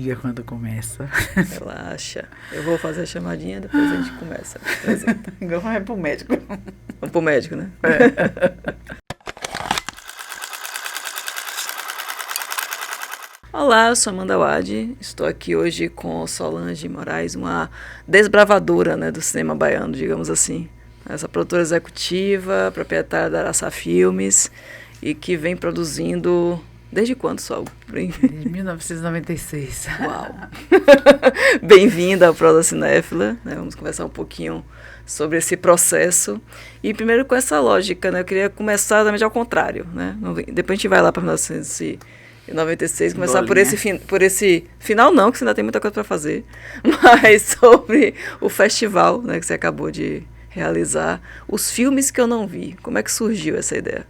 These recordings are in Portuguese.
empolga quando começa. Relaxa. Eu vou fazer a chamadinha, depois a gente começa. Igual vai pro médico. Vamos pro médico, né? Olá, eu sou Amanda Wade, estou aqui hoje com Solange Moraes, uma desbravadora, né, do cinema baiano, digamos assim. Essa produtora executiva, proprietária da Araçá Filmes e que vem produzindo... Desde quando, Sol? Desde 1996. Uau! Bem-vinda ao Prosa Cinéfila, né? Vamos conversar um pouquinho sobre esse processo. E primeiro com essa lógica, né? Eu queria começar exatamente ao contrário, né? Depois a gente vai lá para 1996, começar por esse final não, que você ainda tem muita coisa para fazer, mas sobre o festival, né, que você acabou de realizar. Os filmes que eu não vi, como é que surgiu essa ideia?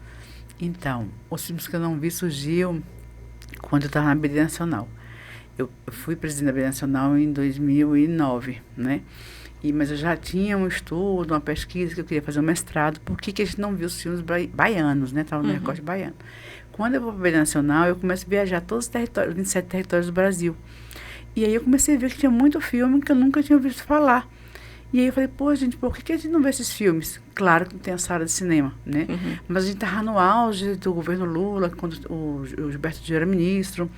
Então, os filmes que eu não vi surgiu quando eu estava na BD Nacional. Eu fui presidente da BD Nacional em 2009, né? Mas eu já tinha um estudo, uma pesquisa que eu queria fazer um mestrado. Por que a gente não viu os filmes baianos, né? Estava no recorte baiano. Quando eu vou para a BD Nacional, eu começo a viajar todos os territórios, 27 territórios do Brasil. E aí eu comecei a ver que tinha muito filme que eu nunca tinha ouvido falar. E aí eu falei, pô, gente, por que a gente não vê esses filmes? Claro que não tem a sala de cinema, né? Mas a gente estava no auge do governo Lula, quando o Gilberto Gil era ministro,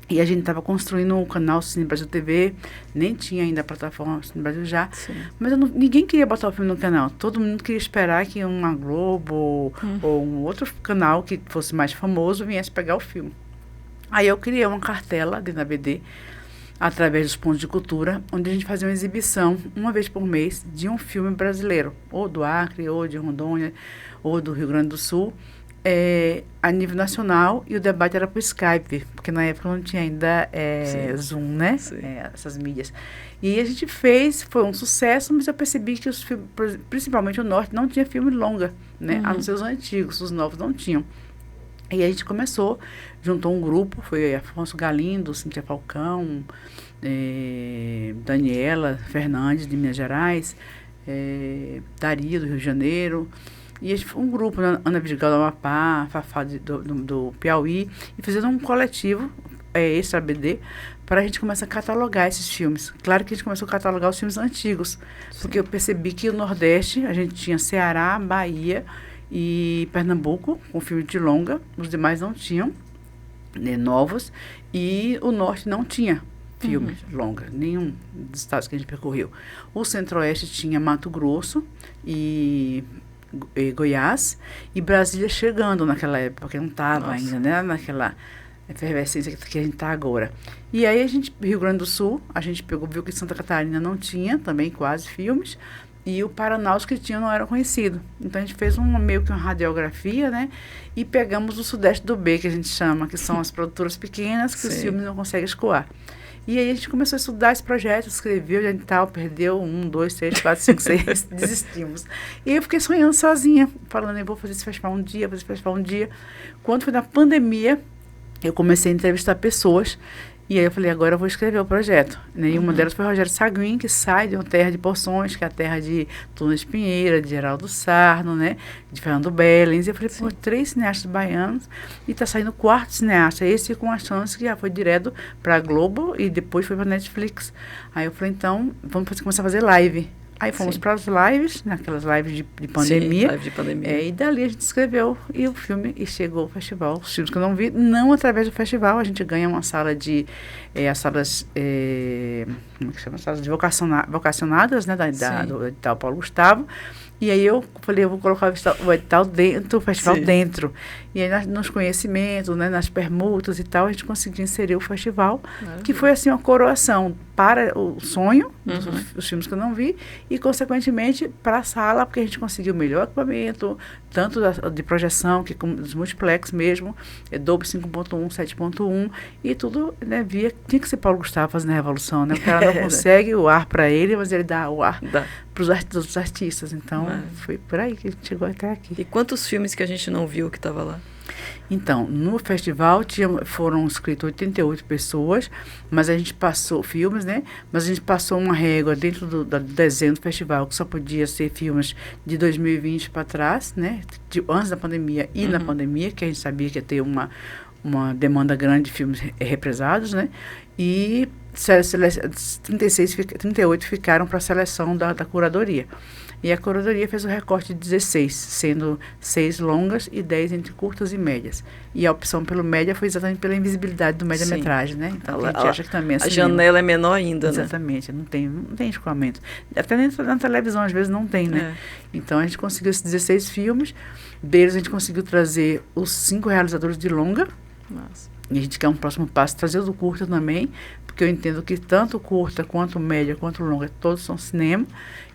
e a gente estava construindo o canal Cine Brasil TV, nem tinha ainda a plataforma Cine Brasil já, mas ninguém queria botar o filme no canal, todo mundo queria esperar que uma Globo ou um outro canal que fosse mais famoso viesse pegar o filme. Aí eu criei uma cartela dentro da BD, através dos pontos de cultura, onde a gente fazia uma exibição, uma vez por mês, de um filme brasileiro, ou do Acre, ou de Rondônia, ou do Rio Grande do Sul, a nível nacional, e o debate era por Skype, porque na época não tinha ainda Zoom, né? Essas mídias. E a gente fez, foi um sucesso, mas eu percebi que os filmes, principalmente o Norte, não tinha filme longa, né? A não ser os antigos, os novos não tinham. E a gente começou, juntou um grupo, foi Afonso Galindo, Cíntia Falcão, Daniela Fernandes, de Minas Gerais, Daria, do Rio de Janeiro, e a gente foi um grupo, Ana Vidigal do Amapá, Fafá do Piauí, e fizeram um coletivo, Extra BD, para a gente começar a catalogar esses filmes. Claro que a gente começou a catalogar os filmes antigos, porque eu percebi que o Nordeste, a gente tinha Ceará, Bahia e Pernambuco, com filme de longa, os demais não tinham, né, novos, e o Norte não tinha filmes longa, nenhum dos estados que a gente percorreu. O Centro-Oeste tinha Mato Grosso e Goiás, e Brasília chegando naquela época, porque não estava ainda, né, naquela efervescência que a gente está agora. E aí Rio Grande do Sul, a gente viu que Santa Catarina não tinha também quase filmes, e o Paraná, os que tinham, não eram conhecidos. Então, a gente fez meio que uma radiografia, né? E pegamos o Sudeste do B, que a gente chama, que são as produtoras pequenas, que os filmes não conseguem escoar. E aí, a gente começou a estudar esse projeto, escreveu, e tal, perdeu 1, 2, 3, 4, 5, 6, desistimos. E eu fiquei sonhando sozinha, falando, eu vou fazer esse festival um dia, vou fazer esse festival um dia. Quando foi na pandemia, eu comecei a entrevistar pessoas. E aí eu falei, agora eu vou escrever o projeto. Né? E uma delas foi Rogério Saguin, que sai de uma terra de Poções, que é a terra de Tunes Pinheira, de Geraldo Sarno, né? De Fernando Bellens. E eu falei, pô, 3 cineastas baianos e tá saindo o 4º cineasta. Esse com a chance que já foi direto pra Globo e depois foi pra Netflix. Aí eu falei, então, vamos começar a fazer live. Aí fomos para as lives, naquelas lives de pandemia. Sim, live de pandemia. E dali a gente escreveu e o filme, e chegou ao festival. Os filmes que eu não vi, não através do festival, a gente ganha uma sala de, as salas, como é que chama? Salas de vocacionadas, né, do edital Paulo Gustavo. E aí eu falei, eu vou colocar o edital dentro, o festival dentro. E aí nos conhecimentos, né, nas permutas e tal, a gente conseguiu inserir o festival, que foi assim uma coroação para o sonho, dos filmes que eu não vi, e consequentemente para a sala, porque a gente conseguiu o melhor equipamento, tanto de projeção, que como dos multiplex mesmo, Dolby 5.1, 7.1, e tudo, né, tinha que ser Paulo Gustavo fazendo a revolução, né? O cara não consegue o ar para ele, mas ele dá o ar para os outros artistas. Então, foi por aí que a gente chegou até aqui. E quantos filmes que a gente não viu que estava lá? Então, no festival foram inscritos 88 pessoas, mas a gente passou filmes, né? Mas a gente passou uma régua dentro do desenho do festival, que só podia ser filmes de 2020 para trás, né? Antes da pandemia e na pandemia, que a gente sabia que ia ter uma demanda grande de filmes represados, né? E 38 ficaram para a seleção da curadoria. E a curadoria fez o recorte de 16, sendo 6 longas e 10 entre curtas e médias. E a opção pelo média foi exatamente pela invisibilidade do média-metragem, né? Então, a gente acha que também é a janela é menor ainda, exatamente, né? Não tem escoamento. Até na televisão, às vezes, não tem, né? Então, a gente conseguiu esses 16 filmes. Deles, a gente conseguiu trazer os 5 realizadores de longa. Nossa. E a gente quer um próximo passo, trazer o do curta também, porque eu entendo que tanto curta, quanto média, quanto longa, todos são cinema,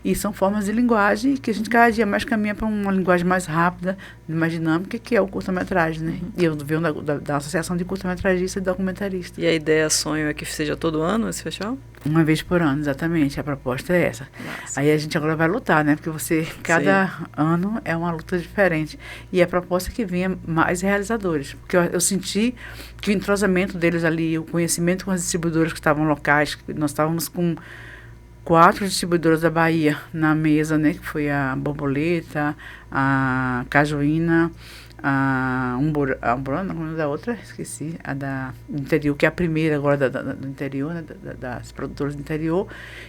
e são formas de linguagem que a gente cada dia mais caminha para uma linguagem mais rápida, mais dinâmica, que é o curta-metragem, né? E eu venho da Associação de Curta-Metragistas e Documentaristas. E a ideia, sonho é que seja todo ano esse festival? Uma vez por ano, exatamente. A proposta é essa. Nossa. Aí a gente agora vai lutar, né? Porque cada ano é uma luta diferente. E a proposta é que venha mais realizadores. Porque eu senti que o entrosamento deles ali, o conhecimento com as distribuidoras que estavam locais, nós estávamos com 4 distribuidoras da Bahia na mesa, né? Que foi a Borboleta, a Cajuína, a Umburana, como é da outra? Esqueci. A da interior, que é a primeira agora do interior, né? Das produtoras do interior.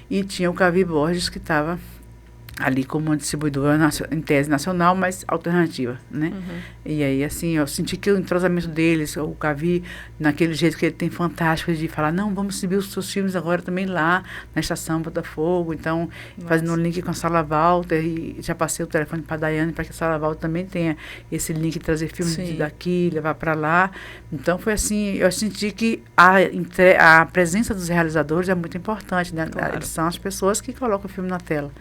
E tinha o Cavi Borges, que estava ali como uma distribuidora em tese nacional, mas alternativa, né? E aí, assim, eu senti que o entrosamento deles, o Cavi, naquele jeito que ele tem fantástico de falar, não, vamos exibir os seus filmes agora também lá, na Estação Botafogo, então, fazendo um link com a Sala Walter, e já passei o telefone para a Daiane, para que a Sala Walter também tenha esse link, trazer filmes daqui, levar para lá. Então, foi assim, eu senti que a presença dos realizadores é muito importante, né? Claro. Eles são as pessoas que colocam o filme na tela,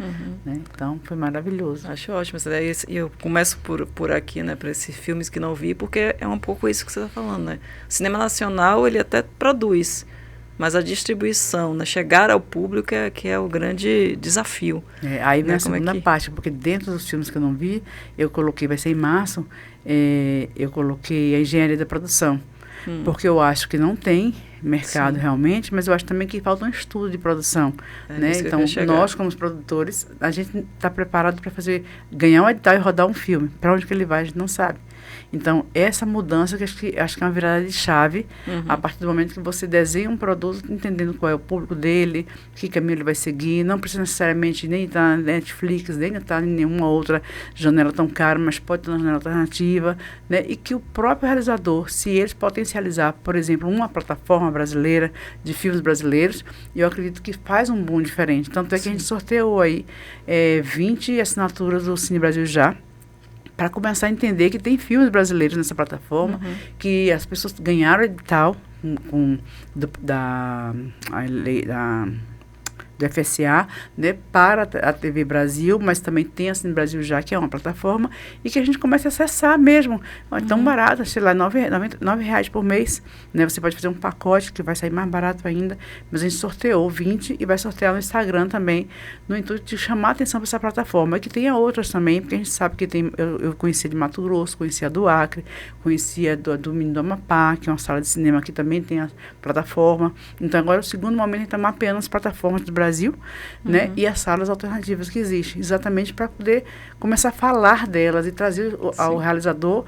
né? Então, foi maravilhoso. Acho ótimo. E eu começo por aqui, né, para esses filmes que não vi, porque é um pouco isso que você está falando, né? O cinema nacional, ele até produz, mas a distribuição, né, chegar ao público que é o grande desafio. Aí vem a segunda parte, porque dentro dos filmes que eu não vi, eu coloquei, vai ser em março, eu coloquei a engenharia da produção. Porque eu acho que não tem mercado realmente, mas eu acho também que falta um estudo de produção, né? Então, nós como produtores, a gente está preparado para ganhar um edital e rodar um filme. Para onde que ele vai, a gente não sabe. Então, essa mudança que acho que é uma virada de chave, a partir do momento que você desenha um produto, entendendo qual é o público dele, que caminho ele vai seguir, não precisa necessariamente nem estar na Netflix, nem estar em nenhuma outra janela tão cara, mas pode estar na janela alternativa, né? E que o próprio realizador, se eles potencializar, por exemplo, uma plataforma brasileira de filmes brasileiros, eu acredito que faz um boom diferente. Tanto é que a gente sorteou aí 20 assinaturas do Cine Brasil Já, para começar a entender que tem filmes brasileiros nessa plataforma, que as pessoas ganharam edital do FSA, né, para a TV Brasil, mas também tem a Cine Brasil Já, que é uma plataforma, e que a gente comece a acessar mesmo. É tão barato, sei lá, R$9 por mês, né? Você pode fazer um pacote que vai sair mais barato ainda, mas a gente sorteou 20 e vai sortear no Instagram também, no intuito de chamar a atenção para essa plataforma, e que tenha outras também, porque a gente sabe que tem, eu conhecia de Mato Grosso, conhecia do Acre, conhecia do Menino do Amapá, que é uma sala de cinema que também tem a plataforma. Então agora o segundo momento a gente está mapeando as plataformas do Brasil, né, e as salas alternativas que existem, exatamente para poder começar a falar delas e trazer ao realizador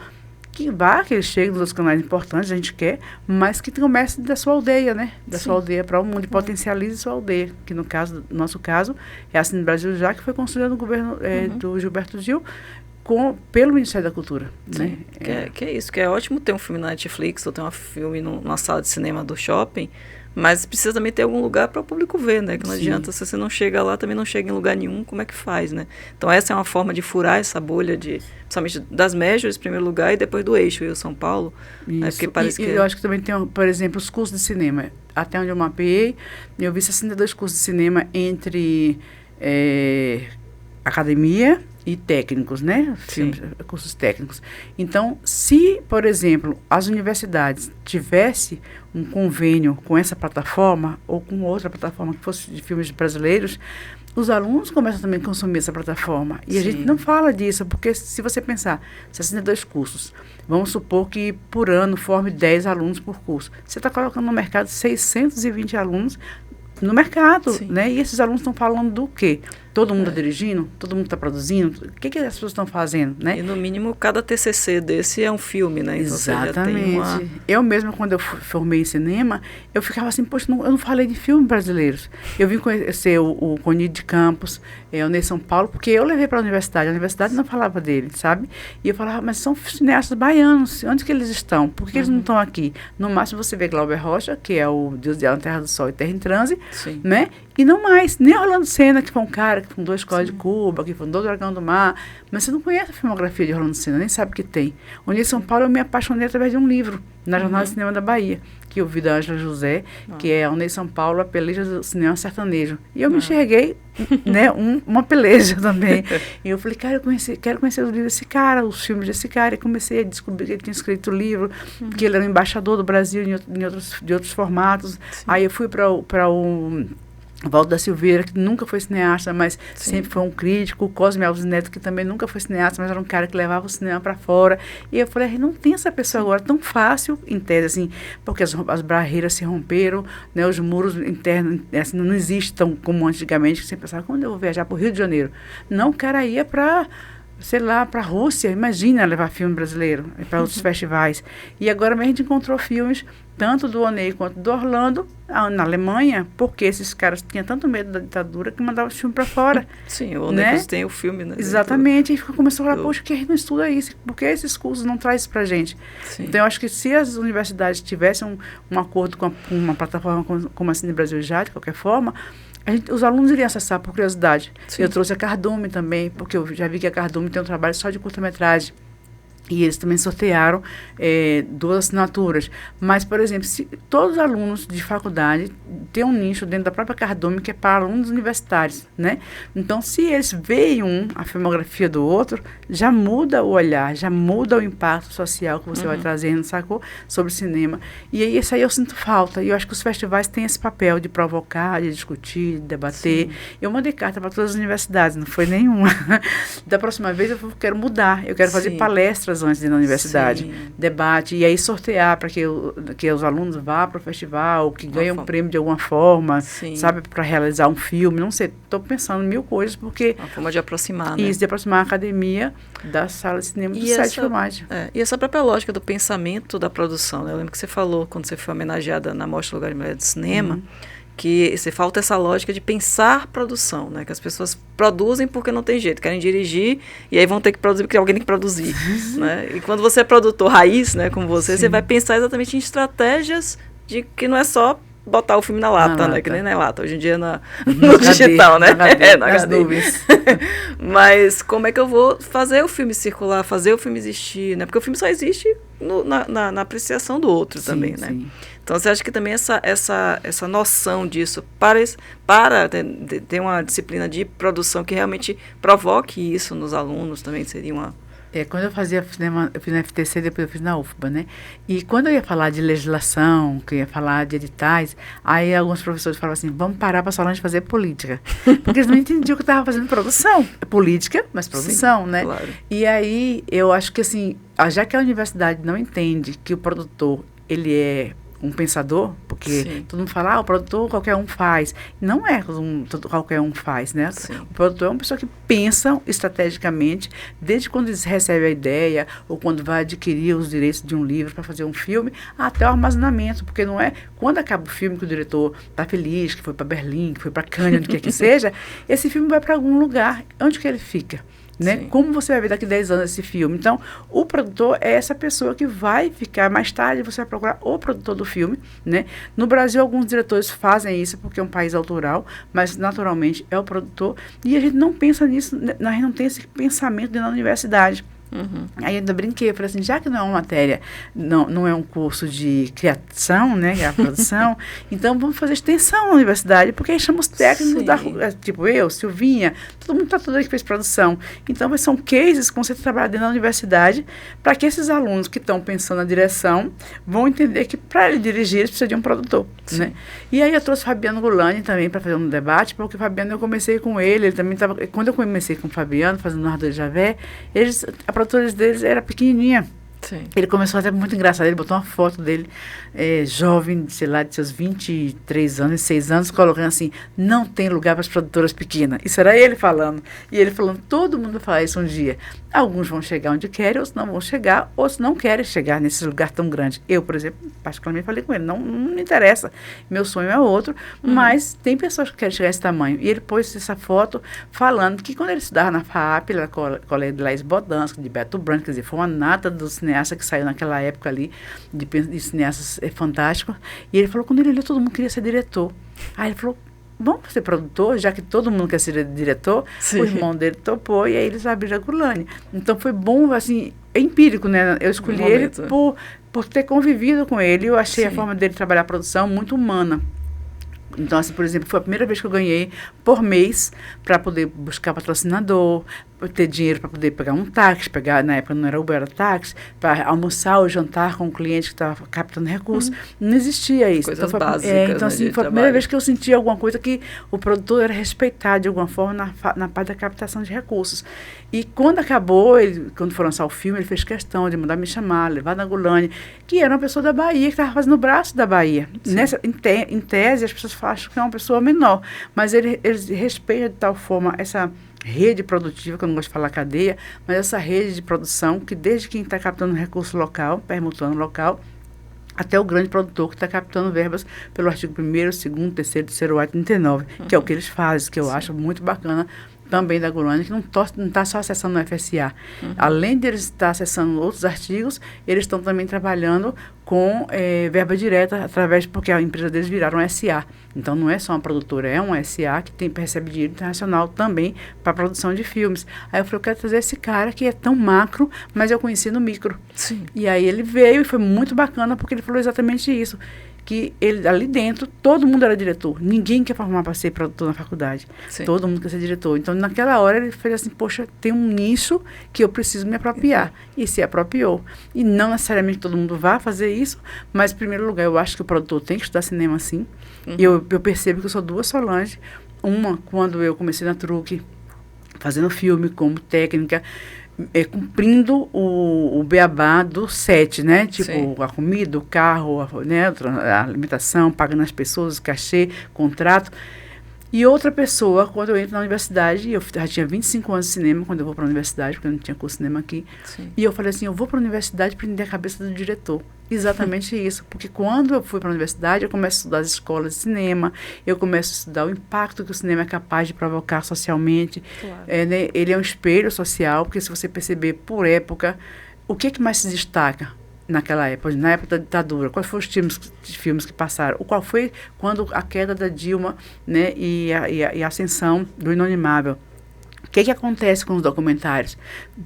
que ele chegue nos outros canais importantes, a gente quer, mas que comece da sua aldeia, né, da sua aldeia para o mundo, e potencialize sua aldeia, que no nosso caso é a Cine Brasil Já, que foi construída no governo do Gilberto Gil, pelo Ministério da Cultura. Né? Que é isso, que é ótimo ter um filme na Netflix ou ter um filme numa sala de cinema do shopping, mas precisa também ter algum lugar para o público ver, né? Que não adianta, se você não chega lá, também não chega em lugar nenhum, como é que faz, né? Então essa é uma forma de furar essa bolha, principalmente das majors, em primeiro lugar, e depois do eixo, Rio São Paulo. Né? Porque parece eu acho que também tem, por exemplo, os cursos de cinema. Até onde eu mapeei, eu vi 62 cursos de cinema entre academia e técnicos, né? Cursos técnicos. Então, se, por exemplo, as universidades tivessem um convênio com essa plataforma ou com outra plataforma que fosse de filmes brasileiros, os alunos começam também a consumir essa plataforma. E a gente não fala disso, porque se você pensar, 62 cursos, vamos supor que por ano forme 10 alunos por curso. Você está colocando no mercado 620 alunos no mercado, né? E esses alunos estão falando do quê? Todo mundo está dirigindo? Todo mundo está produzindo? O que as pessoas estão fazendo, né? E no mínimo, cada TCC desse é um filme, né? Então, exatamente. Eu mesma, quando eu formei em cinema, eu ficava assim, poxa, eu não falei de filmes brasileiros. Eu vim conhecer o Coni de Campos, o Ney São Paulo, porque eu levei para a universidade não falava dele, sabe? E eu falava, mas são cineastas baianos, onde que eles estão? Por que eles não estão aqui? No máximo você vê Glauber Rocha, que é o Deus de Alma, Terra do Sol e Terra em Transe, né? E não mais, nem Orlando Senna, que foi um cara que fundou a Escola de Cuba, que fundou o Dragão do Mar, mas você não conhece a filmografia de Orlando Senna, nem sabe que tem. O Ney São Paulo eu me apaixonei através de um livro, na Jornada de Cinema da Bahia, que eu vi da Ângela José, que é o Ney São Paulo, a peleja do cinema sertanejo. E eu me enxerguei, né, uma peleja também. E eu falei, cara, quero conhecer os livros desse cara, os filmes desse cara. E comecei a descobrir que ele tinha escrito o livro, que ele era o embaixador do Brasil de outros formatos. Aí eu fui para o Valdo da Silveira, que nunca foi cineasta, mas sempre foi um crítico. O Cosme Alves Neto, que também nunca foi cineasta, mas era um cara que levava o cinema para fora. E eu falei, não tem essa pessoa agora tão fácil, em tese, assim, porque as barreiras se romperam, né, os muros internos, assim, não existe tão como antigamente, que você pensava, quando eu vou viajar para o Rio de Janeiro? Não, o cara ia para, sei lá, para a Rússia, imagina levar filme brasileiro para outros festivais. E agora mesmo a gente encontrou filmes, tanto do Onei quanto do Orlando, na Alemanha, porque esses caras tinham tanto medo da ditadura que mandavam o filme para fora. Sim, o Onei, né? Tem o filme, né? Exatamente, e começou a falar, poxa, que a gente não estuda isso? Por que esses cursos não trazem isso para a gente? Sim. Então, eu acho que se as universidades tivessem um acordo com uma plataforma como a Cine Brasil já, de qualquer forma, os alunos iriam acessar por curiosidade. Sim. Eu trouxe a Cardume também, porque eu já vi que a Cardume tem um trabalho só de curta-metragem. E eles também sortearam 2 assinaturas. Mas, por exemplo, se todos os alunos de faculdade têm um nicho dentro da própria Cardume que é para alunos universitários, né? Então, se eles veem a filmografia do outro, já muda o olhar, já muda o impacto social que você vai trazendo, sacou? Sobre o cinema. E aí, isso aí eu sinto falta. E eu acho que os festivais têm esse papel de provocar, de discutir, de debater. Sim. Eu mandei carta para todas as universidades, não foi nenhuma. Da próxima vez, eu quero mudar. Eu quero fazer palestras antes de ir na universidade, debate, e aí sortear para que os alunos vá para o festival, que ganhem um prêmio de alguma forma, sabe, para realizar um filme, não sei, estou pensando 1000 coisas, porque... Uma forma de aproximar, né? Isso, de aproximar a academia da sala de cinema do set de filmagem. E essa própria lógica do pensamento da produção, né? Eu lembro que você falou, quando você foi homenageada na Mostra Lugar de Mulher do Cinema, que se falta essa lógica de pensar produção, né? Que as pessoas produzem porque não tem jeito, querem dirigir e aí vão ter que produzir porque alguém tem que produzir, né? E quando você é produtor raiz, né, como você vai pensar exatamente em estratégias de que não é só botar o filme na lata, né? Que nem na lata, hoje em dia no digital, né? Na HD. Mas como é que eu vou fazer o filme circular, fazer o filme existir, né? Porque o filme só existe na apreciação do outro também, né? Sim. Então, você acha que também essa noção disso, para ter uma disciplina de produção que realmente provoque isso nos alunos também seria uma... Quando eu fazia cinema, eu fiz na FTC, depois eu fiz na UFBA, né? E quando eu ia falar de legislação, que eu ia falar de editais, aí alguns professores falavam assim, vamos parar para a Solange fazer política. Porque eles não entendiam que eu estava fazendo produção. Política, mas produção, né? Claro. E aí, eu acho que assim, já que a universidade não entende que o produtor, ele é um pensador, porque todo mundo fala, o produtor qualquer um faz. Não é qualquer um faz, né? Sim. O produtor é uma pessoa que pensa estrategicamente, desde quando eles recebem a ideia, ou quando vai adquirir os direitos de um livro para fazer um filme, até o armazenamento, porque não é quando acaba o filme que o diretor está feliz, que foi para Berlim, que foi para Cannes, onde quer que seja, esse filme vai para algum lugar. Onde que ele fica? Né? Como você vai ver daqui a 10 anos esse filme? Então, o produtor é essa pessoa que vai ficar, mais tarde você vai procurar o produtor do filme, né? No Brasil, alguns diretores fazem isso porque é um país autoral, mas naturalmente é o produtor, e a gente não pensa nisso, a gente não tem esse pensamento dentro da universidade. Aí eu ainda brinquei, eu falei assim, já que não é uma matéria, não é um curso de criação, né, que é a produção, então vamos fazer extensão na universidade, porque aí chama os técnicos tipo eu, Silvinha, todo mundo que fez produção. Então são cases que você trabalha dentro da universidade, para que esses alunos que estão pensando na direção vão entender que para ele dirigir, eles precisam de um produtor, né? E aí eu trouxe o Fabiano Gulani também para fazer um debate, porque o Fabiano, eu comecei com ele também estava, quando eu comecei com o Fabiano, fazendo o Narrador de Javé, a produtora deles era pequenininha. Sim. Ele começou até muito engraçado, ele botou uma foto dele, jovem, sei lá, de seus 23 anos, 6 anos, colocando assim, não tem lugar para as produtoras pequenas. Isso era ele falando. E ele falando, todo mundo vai falar isso um dia. Alguns vão chegar onde querem, outros não vão chegar, outros não querem chegar nesse lugar tão grande. Eu, por exemplo, particularmente falei com ele, não me interessa, meu sonho é outro, mas tem pessoas que querem chegar a esse tamanho. E ele pôs essa foto falando que quando ele estudava na FAAP, ele era colega de Laís Bodansky, de Beto Branco, quer dizer, foi uma nata do cineasta que saiu naquela época ali, de cineastas fantásticos. E ele falou, quando ele leu, todo mundo queria ser diretor. Aí ele falou, vamos ser produtor, já que todo mundo quer ser diretor. Sim. O irmão dele topou e aí eles abriram a Gulani. Então foi bom, assim, empírico, né? Eu escolhi ele por ter convivido com ele. Eu achei, sim, a forma dele trabalhar a produção muito humana. Então, assim, por exemplo, foi a primeira vez que eu ganhei por mês para poder buscar patrocinador, ter dinheiro para poder pegar um táxi, na época não era Uber, era táxi, para almoçar ou jantar com um cliente que estava captando recursos. Não existia isso. Coisas então, básicas, então, assim, foi a primeira vez que eu senti alguma coisa que o produtor era respeitado de alguma forma na parte da captação de recursos. E quando acabou, quando for lançar o filme, ele fez questão de mandar me chamar, levar na Gulani, que era uma pessoa da Bahia, que estava fazendo o braço da Bahia. Em tese, as pessoas acham que é uma pessoa menor, mas eles respeitam de tal forma essa rede produtiva, que eu não gosto de falar cadeia, mas essa rede de produção que desde quem está captando recurso local, permutando local, até o grande produtor que está captando verbas pelo artigo 1º, 2º, 3º, 3º, 8, 39, que é o que eles fazem, que eu acho muito bacana também da Gulani, que não está só acessando o FSA. Além de eles estar acessando outros artigos, eles estão também trabalhando com verba direta, porque a empresa deles viraram um SA. Então, não é só uma produtora, é um SA que recebe dinheiro internacional também para a produção de filmes. Aí eu falei, eu quero trazer esse cara que é tão macro, mas eu conheci no micro. Sim. E aí ele veio e foi muito bacana, porque ele falou exatamente isso. Que ele, ali dentro, todo mundo era diretor. Ninguém quer formar para ser produtor na faculdade. Sim. Todo mundo quer ser diretor. Então, naquela hora, ele fez assim, poxa, tem um nicho que eu preciso me apropriar. E se apropriou. E não necessariamente todo mundo vai fazer isso, mas, em primeiro lugar, eu acho que o produtor tem que estudar cinema, sim. E eu percebo que eu sou duas Solange. Uma, quando eu comecei na Truque, fazendo filme como técnica, cumprindo o beabá do set, né? Tipo, sim, a comida, o carro, a alimentação, pagando as pessoas, cachê, contrato. E outra pessoa, quando eu entro na universidade, eu já tinha 25 anos de cinema quando eu vou para a universidade, porque eu não tinha curso de cinema aqui. Sim. E eu falei assim, eu vou para a universidade para entender a cabeça do diretor. Exatamente isso, porque quando eu fui para a universidade, eu começo a estudar as escolas de cinema, eu começo a estudar o impacto que o cinema é capaz de provocar socialmente. Claro. Ele é um espelho social, porque se você perceber por época, o que mais se destaca naquela época, na época da ditadura? Quais foram os filmes que passaram? Qual foi quando a queda da Dilma, né, e a ascensão do Inonimável? O que acontece com os documentários?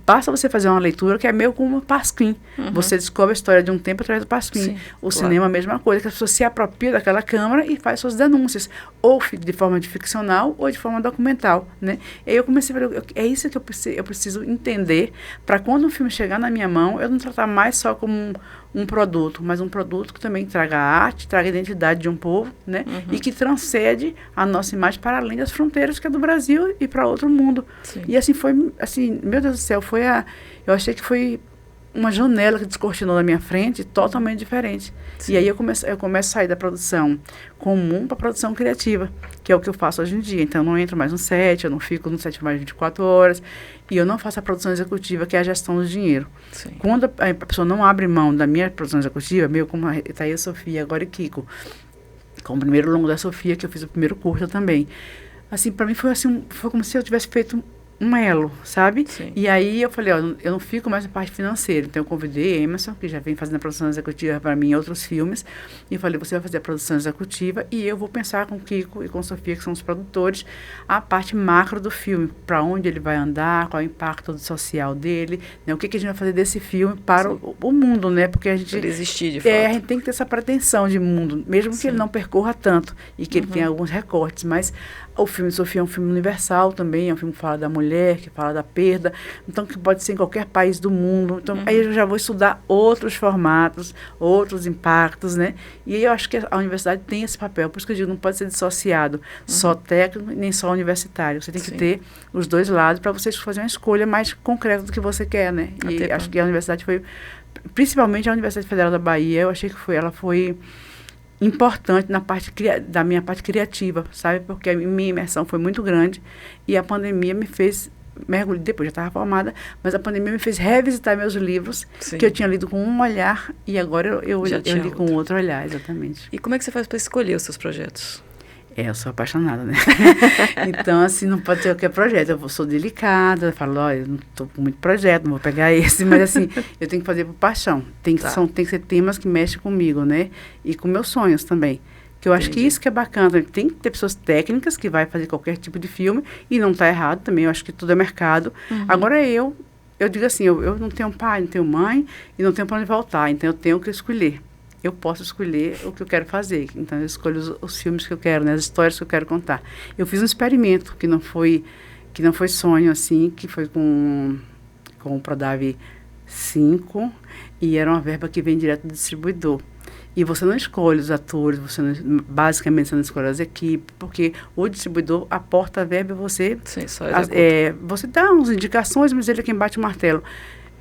Basta você fazer uma leitura que é meio como um Pasquim. Você descobre a história de um tempo através do Pasquim. Sim, o cinema é a mesma coisa, que as pessoas se apropriam daquela câmara e faz suas denúncias, ou de forma ficcional ou de forma documental, né? E aí eu comecei a ver, é isso que eu preciso entender, para quando um filme chegar na minha mão, eu não tratar mais só como um produto, mas um produto que também traga arte, traga a identidade de um povo, né? E que transcende a nossa imagem para além das fronteiras, que é do Brasil, e para outro mundo. Sim. E assim foi, assim, meu Deus do céu, eu achei que foi uma janela que descortinou na minha frente, totalmente diferente. Sim. E aí eu começo a sair da produção comum para a produção criativa, que é o que eu faço hoje em dia. Então, eu não entro mais no set, eu não fico no set mais de 24 horas, e eu não faço a produção executiva, que é a gestão do dinheiro. Sim. Quando a pessoa não abre mão da minha produção executiva, meio como está aí a Sofia, agora e Kiko, com o primeiro longo da Sofia, que eu fiz o primeiro curso também. Assim, para mim foi assim, foi como se eu tivesse feito um elo, sabe? Sim. E aí eu falei, eu não fico mais na parte financeira. Então eu convidei Emerson, que já vem fazendo a produção executiva para mim em outros filmes, e falei, você vai fazer a produção executiva e eu vou pensar com o Kiko e com a Sofia, que são os produtores, a parte macro do filme, para onde ele vai andar, qual é o impacto social dele, né? O que a gente vai fazer desse filme para o mundo, né? Porque a gente... Ele existir, de fato. A gente tem que ter essa pretensão de mundo, mesmo que ele não percorra tanto e que ele tenha alguns recortes, mas o filme Sofia é um filme universal também, é um filme que fala da mulher mulher, que fala da perda, então que pode ser em qualquer país do mundo. Então, aí eu já vou estudar outros formatos, outros impactos, né? E aí eu acho que a universidade tem esse papel, por isso que eu digo, não pode ser dissociado, só técnico nem só universitário. Você tem que ter os dois lados para você fazer uma escolha mais concreta do que você quer, né? E acho que a universidade foi, principalmente a Universidade Federal da Bahia, eu achei que ela foi importante da minha parte criativa, sabe? Porque a minha imersão foi muito grande e a pandemia me fez mergulhar, depois já estava formada, mas a pandemia me fez revisitar meus livros, que eu tinha lido com um olhar e agora eu li com outro olhar, exatamente. E como é que você faz para escolher os seus projetos? Eu sou apaixonada, né? Então, assim, não pode ter qualquer projeto. Eu sou delicada, eu falo, olha, eu não estou com muito projeto, não vou pegar esse, mas assim, eu tenho que fazer por paixão. Tem que ser temas que mexem comigo, né? E com meus sonhos também. Que eu acho que isso que é bacana. Tem que ter pessoas técnicas que vai fazer qualquer tipo de filme, e não está errado também, eu acho que tudo é mercado. Agora eu digo assim, eu não tenho pai, não tenho mãe, e não tenho para onde voltar, então eu tenho que escolher. Eu posso escolher o que eu quero fazer. Então, eu escolho os filmes que eu quero, né, as histórias que eu quero contar. Eu fiz um experimento que não foi sonho, assim, que foi com o Prodave 5, e era uma verba que vem direto do distribuidor. E você não escolhe os atores, basicamente você não escolhe as equipes, porque o distribuidor aporta a verba e você... Sim, só você dá umas indicações, mas ele é quem bate o martelo.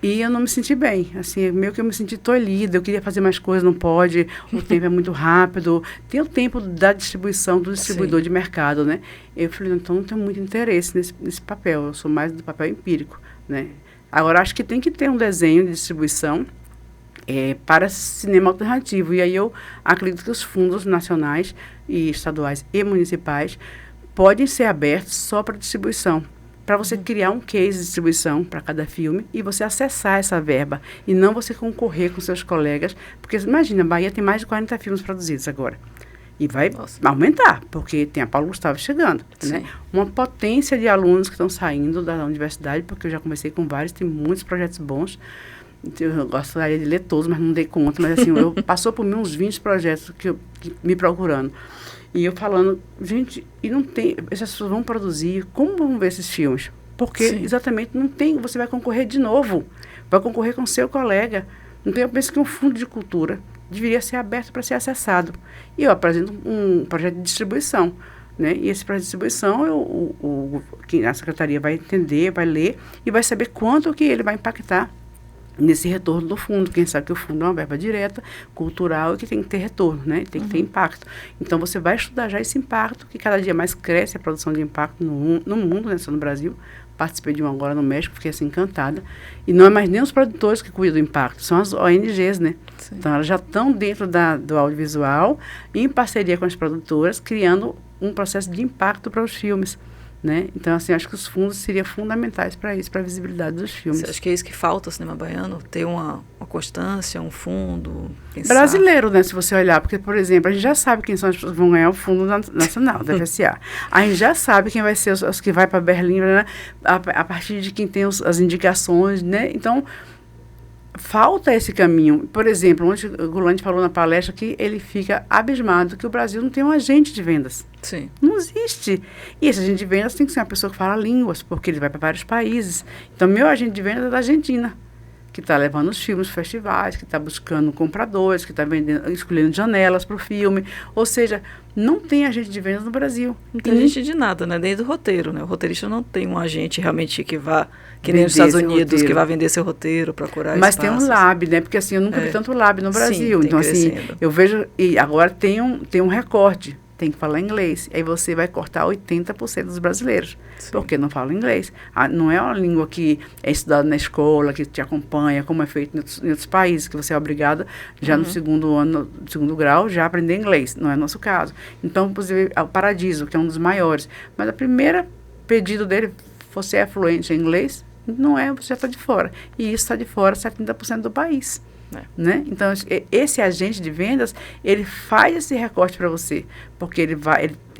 E eu não me senti bem, assim, meio que eu me senti tolhida, eu queria fazer mais coisas, não pode, o tempo é muito rápido, tem o tempo da distribuição, do distribuidor de mercado, né? Eu falei, então não tenho muito interesse nesse papel, eu sou mais do papel empírico, né? Agora, acho que tem que ter um desenho de distribuição para cinema alternativo, e aí eu acredito que os fundos nacionais e estaduais e municipais podem ser abertos só para distribuição, para você criar um case de distribuição para cada filme e você acessar essa verba e não você concorrer com seus colegas, porque imagina, a Bahia tem mais de 40 filmes produzidos agora e vai aumentar, porque tem a Paulo Gustavo chegando, né? Uma potência de alunos que estão saindo da universidade, porque eu já conversei com vários, tem muitos projetos bons, eu gostaria de ler todos, mas não dei conta, mas assim, passou por mim uns 20 projetos que me procurando. E eu falando, gente, e não tem, essas pessoas vão produzir, como vão ver esses filmes? Porque exatamente não tem, você vai concorrer de novo, vai concorrer com seu colega. Então eu penso que um fundo de cultura deveria ser aberto para ser acessado. E eu apresento um projeto de distribuição, né? E esse projeto de distribuição, a secretaria vai entender, vai ler e vai saber quanto que ele vai impactar nesse retorno do fundo. Quem sabe que o fundo é uma verba direta, cultural, e que tem que ter retorno, né? Tem que ter impacto. Então, você vai estudar já esse impacto, que cada dia mais cresce a produção de impacto no mundo, né? Só no Brasil. Participei de um agora no México, fiquei assim encantada. E não é mais nem os produtores que cuidam do impacto, são as ONGs, né? Então, elas já estão dentro do audiovisual, em parceria com as produtoras, criando um processo de impacto para os filmes. Né? Então, assim, acho que os fundos seriam fundamentais para isso, para a visibilidade dos filmes. Você acha que é isso que falta ao cinema baiano? Ter uma constância, um fundo? Pensar. Brasileiro, né? Se você olhar, porque, por exemplo, a gente já sabe quem são as pessoas que vão ganhar o Fundo Nacional, da FSA. A gente já sabe quem vai ser os que vai para Berlim, né? a partir de quem tem as indicações, né? Então, falta esse caminho. Por exemplo, ontem o Gulandi falou na palestra que ele fica abismado que o Brasil não tem um agente de vendas. Sim. Não existe. E esse agente de vendas tem que ser uma pessoa que fala línguas, porque ele vai para vários países. Então, meu agente de vendas é da Argentina, que está levando os filmes para festivais, que está buscando compradores, que está escolhendo janelas para o filme. Ou seja, não tem agente de vendas no Brasil. Não tem agente de nada, né? Desde o roteiro, né? O roteirista não tem um agente realmente que vá, que nem nos Estados Unidos, que vai vender seu roteiro, procurar Mas espaços. tem um lab, né? Porque assim, eu nunca vi tanto lab no Brasil. Sim, então, assim, eu vejo... E agora tem um recorte. Tem que falar inglês. Aí você vai cortar 80% dos brasileiros. Sim. Porque não falam inglês. Não é uma língua que é estudada na escola, que te acompanha, como é feito em outros países, que você é obrigado, já no segundo ano, segundo grau, já a aprender inglês. Não é nosso caso. Então, inclusive, o Paradiso, que é um dos maiores. Mas a primeira pedido dele, você é fluente em inglês? Não é, você já está de fora. E isso está de fora 70% do país. Né? Então, esse agente de vendas, ele faz esse recorte para você, porque ele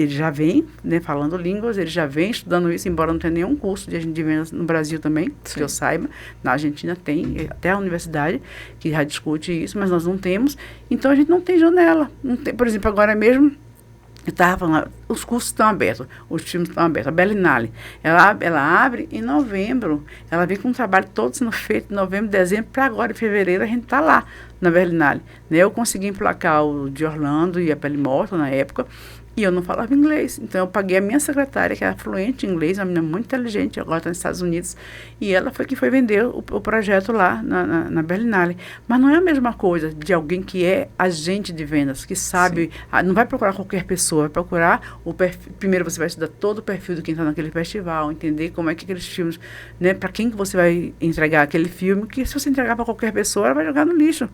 já vem, né, falando línguas, ele já vem estudando isso, embora não tenha nenhum curso de agente de vendas no Brasil também, que eu saiba. Na Argentina tem, até a universidade, que já discute isso, mas nós não temos. Então, a gente não tem janela. Não tem, por exemplo, agora mesmo, Eu estava falando, os cursos estão abertos, os filmes estão abertos. A Berlinale, ela abre em novembro. Ela vem com um trabalho todo sendo feito em novembro, dezembro, para agora, em fevereiro, a gente está lá na Berlinale. Né? Eu consegui emplacar o de Orlando e a Pele Morta na época, e eu não falava inglês. Então, eu paguei a minha secretária, que era fluente em inglês, uma menina muito inteligente, agora está nos Estados Unidos, e ela foi que foi vender o projeto lá na Berlinale. Mas não é a mesma coisa de alguém que é agente de vendas, que sabe, não vai procurar qualquer pessoa, vai procurar o perfil. Primeiro você vai estudar todo o perfil de quem está naquele festival, entender como é que aqueles filmes, né, para quem que você vai entregar aquele filme, que se você entregar para qualquer pessoa, ela vai jogar no lixo.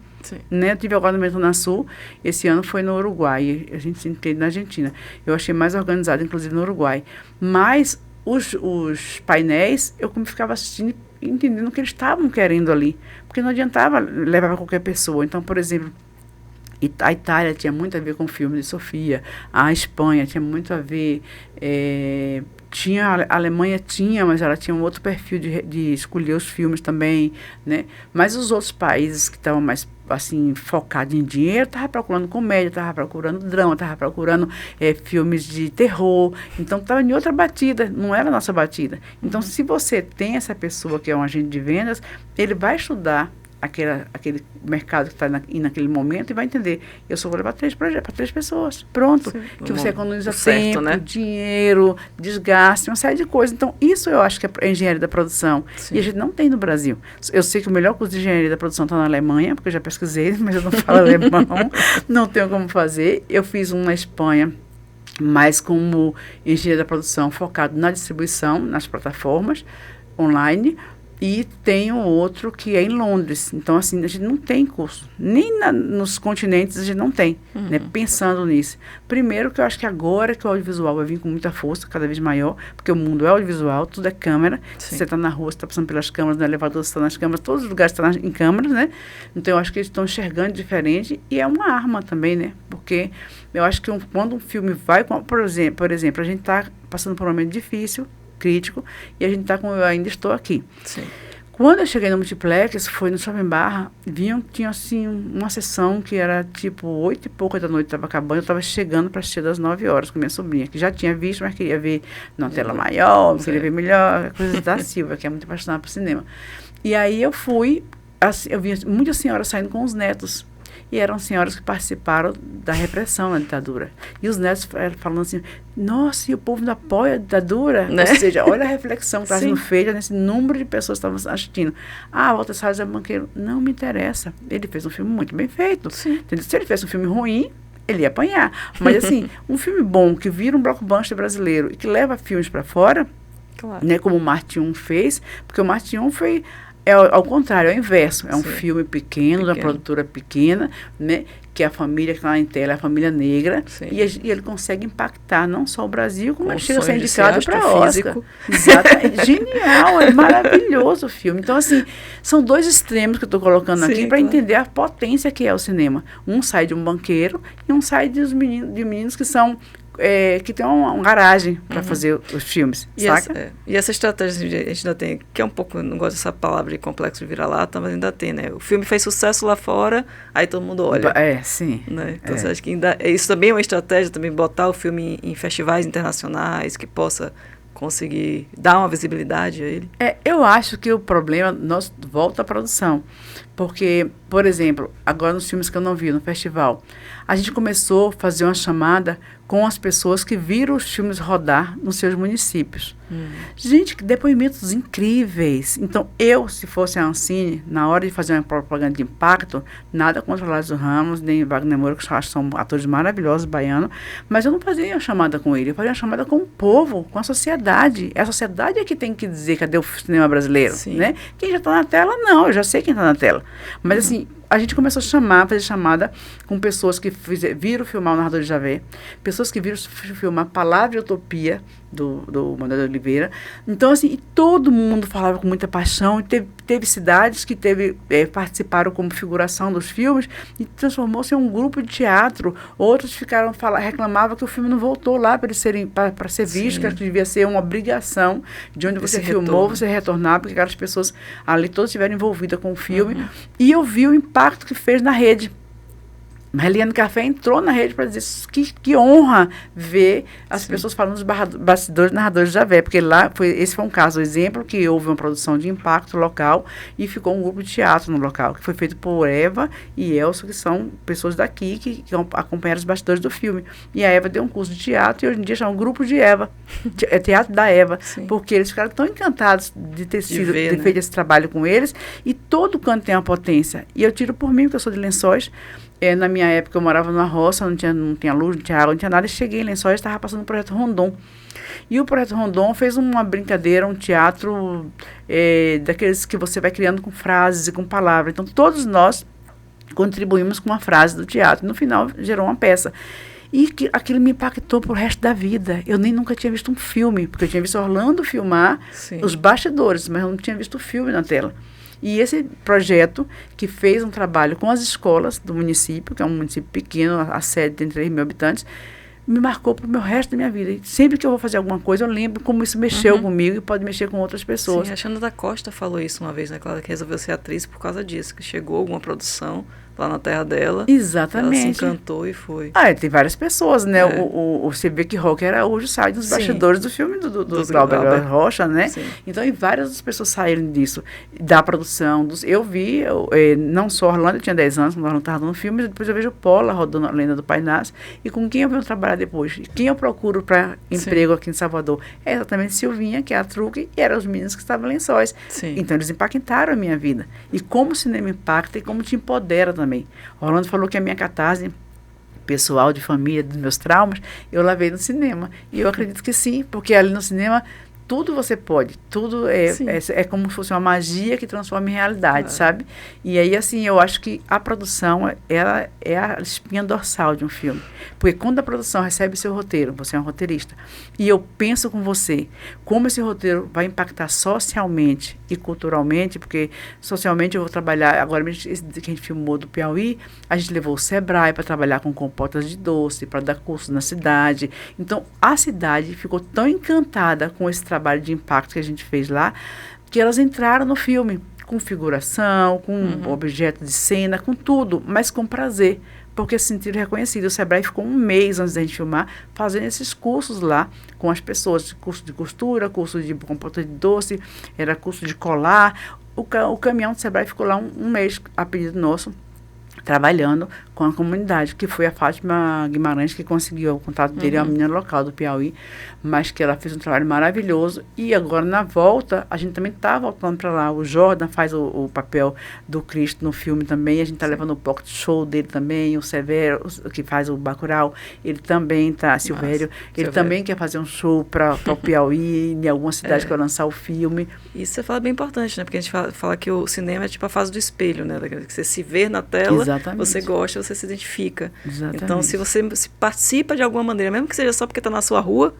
Né? Eu tive agora no Metro Sul, esse ano foi no Uruguai, a gente se entende na Argentina. Eu achei mais organizado, inclusive no Uruguai. Mas os painéis, eu como ficava assistindo e entendendo o que eles estavam querendo ali. Porque não adiantava levar para qualquer pessoa. Então, por exemplo, a Itália tinha muito a ver com o filme de Sofia. A Espanha tinha muito a ver... a Alemanha tinha, mas ela tinha um outro perfil de escolher os filmes também, né? Mas os outros países que estavam mais, assim, focados em dinheiro, estavam procurando comédia, estavam procurando drama, estavam procurando filmes de terror. Então, estava em outra batida, não era a nossa batida. Então, se você tem essa pessoa que é um agente de vendas, ele vai estudar aquele mercado que está naquele momento e vai entender, eu só vou levar 3 projetos para 3 pessoas. Pronto. Sim, que você economiza tempo, né? Dinheiro, desgaste, uma série de coisas. Então, isso eu acho que é engenharia da produção. Sim. E a gente não tem no Brasil. Eu sei que o melhor curso de engenharia da produção está na Alemanha, porque eu já pesquisei, mas eu não falo alemão, não tenho como fazer. Eu fiz um na Espanha, mas como engenharia da produção focado na distribuição, nas plataformas online. E tem um outro que é em Londres. Então, assim, a gente não tem curso. Nem nos continentes a gente não tem, né? Pensando nisso. Primeiro, que eu acho que agora que o audiovisual vai vir com muita força, cada vez maior, porque o mundo é audiovisual, tudo é câmera. Sim. Você está na rua, você está passando pelas câmeras, no elevador, você está nas câmeras, todos os lugares estão em câmeras, né? Então, eu acho que eles estão enxergando diferente e é uma arma também, né? Porque eu acho que quando um filme vai... Por exemplo, a gente está passando por um momento difícil, crítico, e a gente está com Eu Ainda Estou Aqui. Sim. Quando eu cheguei no multiplex, foi no Shopping Barra, tinha assim uma sessão que era tipo 8 e pouca da noite, estava acabando, eu estava chegando para assistir das 9 horas com minha sobrinha, que já tinha visto, mas queria ver numa tela maior, queria ver melhor, coisas da Silva, que é muito apaixonada por cinema. E aí eu fui, eu vi muitas senhoras saindo com os netos, e eram senhoras que participaram da repressão na ditadura. E os netos falando assim, nossa, e o povo não apoia a ditadura? Né? Ou seja, olha a reflexão que está sendo feita nesse número de pessoas que estavam assistindo. Walter Salles é banqueiro. Não me interessa. Ele fez um filme muito bem feito. Se ele fizesse um filme ruim, ele ia apanhar. Mas assim, um filme bom, que vira um blockbuster brasileiro e que leva filmes para fora, né, como o Marte 1 fez, porque o Marte 1 foi... ao contrário, é o inverso. É um filme pequeno, de uma produtora pequena, né? Que a família que está em tela é a família negra. E ele consegue impactar não só o Brasil, como ele chega a ser indicado para Oscar. Exato. É genial, é maravilhoso o filme. Então, assim, são 2 extremos que eu estou colocando aqui para entender a potência que é o cinema. Um sai de um banqueiro e um sai de meninos que são... que tem uma garagem para fazer os filmes, saca? E essa estratégia a gente ainda tem, que é um pouco, não gosto dessa palavra de complexo de vira-lata, mas ainda tem, né? O filme fez sucesso lá fora, aí todo mundo olha. Sim. Né? Então, você acha que isso também é uma estratégia, também botar o filme em festivais internacionais, que possa conseguir dar uma visibilidade a ele? Eu acho que o problema volta à produção. Porque, por exemplo, agora nos filmes que eu não vi no festival, a gente começou a fazer uma chamada com as pessoas que viram os filmes rodar nos seus municípios. Gente, que depoimentos incríveis. Então, se fosse a Ancine, na hora de fazer uma propaganda de impacto, nada contra o Lázaro Ramos, nem Wagner Moura, que eu acho que são atores maravilhosos, baianos, mas eu não fazia uma chamada com ele, eu fazia uma chamada com o povo, com a sociedade. A sociedade é que tem que dizer cadê o cinema brasileiro, né? Quem já está na tela, não, eu já sei quem está na tela. Mas, assim, a gente começou a fazer chamada com pessoas que viram filmar o Narrador de Javé, pessoas que viram filmar Palavra e Utopia, do Manuel de Oliveira. Então, assim, todo mundo falava com muita paixão. Teve cidades que participaram como figuração dos filmes e transformou-se em um grupo de teatro. Outros reclamavam que o filme não voltou lá para ser visto, que devia ser uma obrigação de onde você filmou, você retornar, porque aquelas pessoas ali todas estiveram envolvidas com o filme. E eu vi o impacto que fez na rede. Reliane Café entrou na rede para dizer que honra ver as pessoas falando dos bastidores narradores de Javé, porque lá esse foi um caso, um exemplo, que houve uma produção de impacto local e ficou um grupo de teatro no local, que foi feito por Eva e Elcio, que são pessoas daqui que acompanharam os bastidores do filme. E a Eva deu um curso de teatro e hoje em dia chama Grupo de Eva, é Teatro da Eva, porque eles ficaram tão encantados de ter feito esse trabalho com eles, e todo canto tem uma potência. E eu tiro por mim, porque eu sou de Lençóis. Na minha época eu morava numa roça, não tinha luz, não tinha água, não tinha nada, e cheguei em Lençóis e estava passando o Projeto Rondon. E o Projeto Rondon fez uma brincadeira, um teatro daqueles que você vai criando com frases e com palavras. Então todos nós contribuímos com uma frase do teatro. No final gerou uma peça. E aquilo me impactou pro resto da vida. Eu nem nunca tinha visto um filme, porque eu tinha visto Orlando filmar os bastidores, mas eu não tinha visto o filme na tela. E esse projeto, que fez um trabalho com as escolas do município, que é um município pequeno, a sede tem 3 mil habitantes, me marcou para o meu resto da minha vida. E sempre que eu vou fazer alguma coisa, eu lembro como isso mexeu comigo e pode mexer com outras pessoas. Sim, a Xana da Costa falou isso uma vez, né? Que resolveu ser atriz por causa disso, que chegou alguma produção lá na terra dela. Exatamente. Ela se encantou e foi. Tem várias pessoas, né? Você vê que Roque Araújo sai dos bastidores do filme do Glauber Rocha, né? Sim. Então, e várias pessoas saíram disso, da produção. Eu vi, não só Orlando, eu tinha 10 anos, quando Orlando estava no filme, depois eu vejo Paula rodando a Lenda do Pai Nasce, e com quem eu venho trabalhar depois? Quem eu procuro para emprego aqui em Salvador? É exatamente Silvinha, que é a Truque, e eram os meninos que estavam em Lençóis. Sim. Então, eles impactaram a minha vida. E como o cinema impacta e como te empodera também. Orlando falou que a minha catarse pessoal, de família, dos meus traumas, eu lavei no cinema. E eu acredito que sim, porque ali no cinema tudo você pode, tudo é como se fosse uma magia que transforma em realidade, sabe? E aí, assim, eu acho que a produção, ela é a espinha dorsal de um filme. Porque quando a produção recebe seu roteiro, você é um roteirista, e eu penso com você, como esse roteiro vai impactar socialmente e culturalmente, porque socialmente eu vou trabalhar, agora esse que a gente filmou do Piauí, a gente levou o Sebrae para trabalhar com compotas de doce, para dar cursos na cidade. Então, a cidade ficou tão encantada com esse trabalho de impacto que a gente fez lá, que elas entraram no filme com figuração, com objeto de cena, com tudo, mas com prazer, porque se sentiram reconhecidos. O Sebrae ficou 1 mês antes da gente filmar, fazendo esses cursos lá com as pessoas, curso de costura, curso de compota de doce, era curso de colar. O caminhão do Sebrae ficou lá 1 mês, a pedido nosso, trabalhando com a comunidade, que foi a Fátima Guimarães que conseguiu o contato dele, é uma menina local do Piauí, mas que ela fez um trabalho maravilhoso. E agora, na volta, a gente também está voltando para lá. O Jordan faz o papel do Cristo no filme também, a gente está levando o pocket show dele também, o Severo, que faz o Bacurau, ele também está, Silvério, ele também quer fazer um show para o Piauí, em alguma cidade que vai lançar o filme. Isso você fala bem importante, né? Porque a gente fala que o cinema é tipo a fase do espelho, né? Que você se vê na tela, você gosta, você se identifica. Exatamente. Então, se você participa de alguma maneira, mesmo que seja só porque está na sua rua,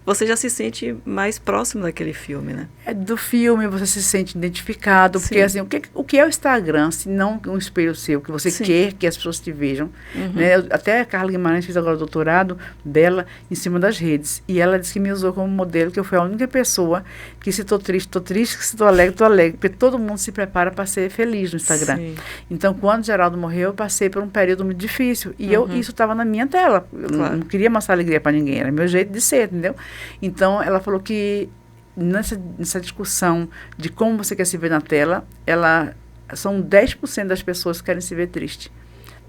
você já se sente mais próximo daquele filme, né? Do filme, você se sente identificado, porque assim, o que é o Instagram, se não um espelho seu, que você quer que as pessoas te vejam, né? Até a Carla Guimarães fez agora o doutorado dela em cima das redes, e ela disse que me usou como modelo, que eu fui a única pessoa que se estou triste, que se estou alegre, porque todo mundo se prepara para ser feliz no Instagram. Sim. Então, quando Geraldo morreu, eu passei por um período muito difícil, e isso estava na minha tela, eu não queria mostrar alegria para ninguém, era meu jeito de ser, entendeu? Então, ela falou que nessa discussão de como você quer se ver na tela, são 10% das pessoas que querem se ver triste.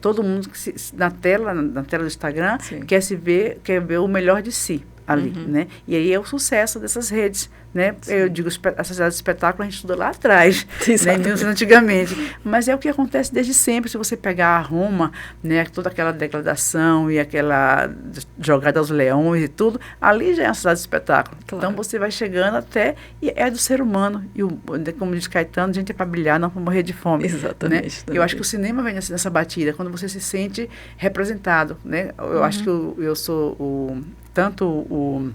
Todo mundo na tela do Instagram quer ver o melhor de si ali, né? E aí é o sucesso dessas redes, né? Eu digo, a sociedade de espetáculo a gente estudou lá atrás, né? Antigamente, mas é o que acontece desde sempre. Se você pegar a Roma, né? Toda aquela degradação e aquela jogada aos leões e tudo, ali já é uma sociedade de espetáculo. Claro. Então você vai chegando até, e é do ser humano, e como diz Caetano, a gente é para brilhar, não para morrer de fome. Exatamente. Né? Eu acho que o cinema vem nessa batida, quando você se sente representado, né? Eu acho que eu sou tanto o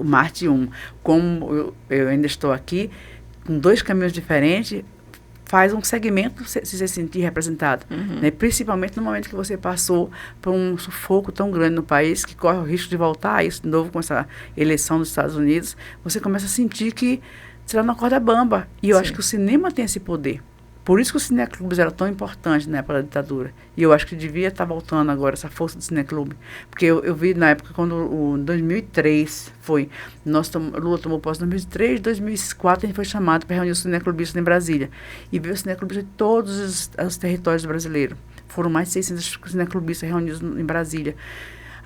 Marte 1, como eu ainda estou aqui, com 2 caminhos diferentes, faz um segmento se sentir representado. Né? Principalmente no momento que você passou por um sufoco tão grande no país, que corre o risco de voltar a isso de novo com essa eleição dos Estados Unidos, você começa a sentir que você está na corda bamba. E eu acho que o cinema tem esse poder. Por isso que os cineclubes eram tão importantes na época da ditadura. E eu acho que devia estar voltando agora essa força do cineclube. Porque eu vi na época, quando o 2003 foi, Lula tomou posse em 2003, 2004 a gente foi chamado para reunir os cineclubistas em Brasília. E ver os cineclubistas de todos os territórios brasileiros. Foram mais de 600 cineclubistas reunidos em Brasília.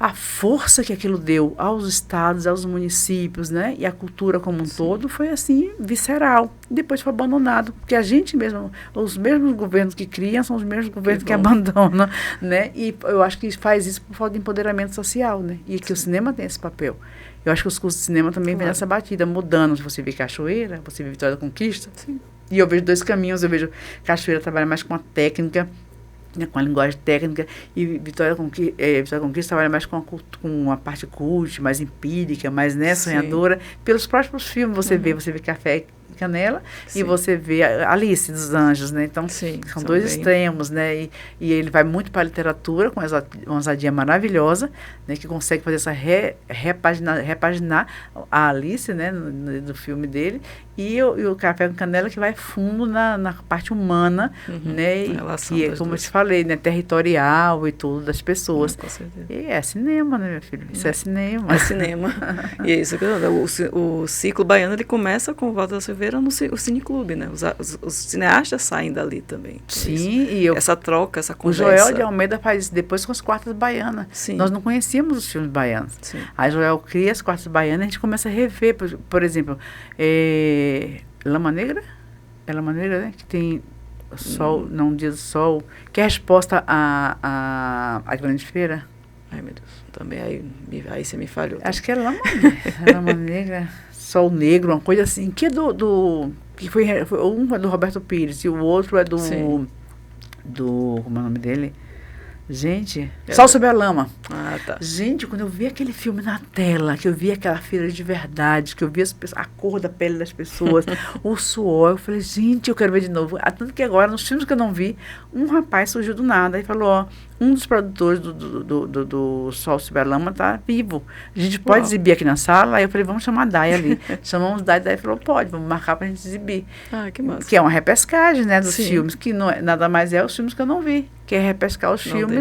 A força que aquilo deu aos estados, aos municípios, né? E a cultura como um todo foi assim, visceral. Depois foi abandonado, porque a gente mesmo, os mesmos governos que criam são os mesmos governos que abandonam, né? E eu acho que faz isso por falta de empoderamento social, né? E que o cinema tem esse papel. Eu acho que os cursos de cinema também vêm nessa batida, mudando. Você vê Cachoeira, você vê Vitória da Conquista. Sim. E eu vejo dois caminhos. Eu vejo Cachoeira trabalha mais com a técnica, né, com a linguagem técnica, e Vitória Conquista trabalha mais com a parte cult, mais empírica, mais, né, sonhadora. Pelos próximos filmes você vê Café e Canela, e você vê Alice dos Anjos, né? Então, são dois extremos, né? E ele vai muito para a literatura, com uma ousadia maravilhosa, né, que consegue fazer essa repaginar a Alice, né, no filme dele, e o Café com Canela, que vai fundo na parte humana, né? Que é, como eu te falei, né, territorial e tudo das pessoas. Com certeza. E é cinema, né, meu filho? Isso é cinema. É cinema. E é isso que o ciclo baiano, ele começa com o Walter da Silveira no cineclube, né? Os cineastas saem dali também. Sim, essa troca, essa conversa. O Joel de Almeida faz isso depois com as quartas baianas. Sim. Nós não conhecíamos os filmes baianos. Sim. Aí Joel cria as quartas baianas e a gente começa a rever, por exemplo, Lama Negra? É Lama Negra, né? Que tem Sol, não Dia do Sol, que é a resposta à Grande Feira. Ai, meu Deus. Também aí você me falhou. Acho que é Lama Negra. Lama Negra, Sol Negro, uma coisa assim. Que é que foi um é do Roberto Pires e o outro é como é o nome dele? Gente, Sol Sobre a Lama. Ah, tá. Gente, quando eu vi aquele filme na tela, que eu vi aquela feira de verdade, que eu vi a cor da pele das pessoas, o suor, eu falei, gente, eu quero ver de novo. Tanto que agora, nos filmes que eu não vi, um rapaz surgiu do nada e falou, um dos produtores do Sol Sobre a Lama tá vivo. A gente pode exibir aqui na sala? Aí eu falei, vamos chamar a Day ali. Chamamos a Day falou, pode, vamos marcar pra gente exibir. Ah, que massa. Que é uma repescagem, né, dos filmes, que não é, nada mais é os filmes que eu não vi, que é repescar os filmes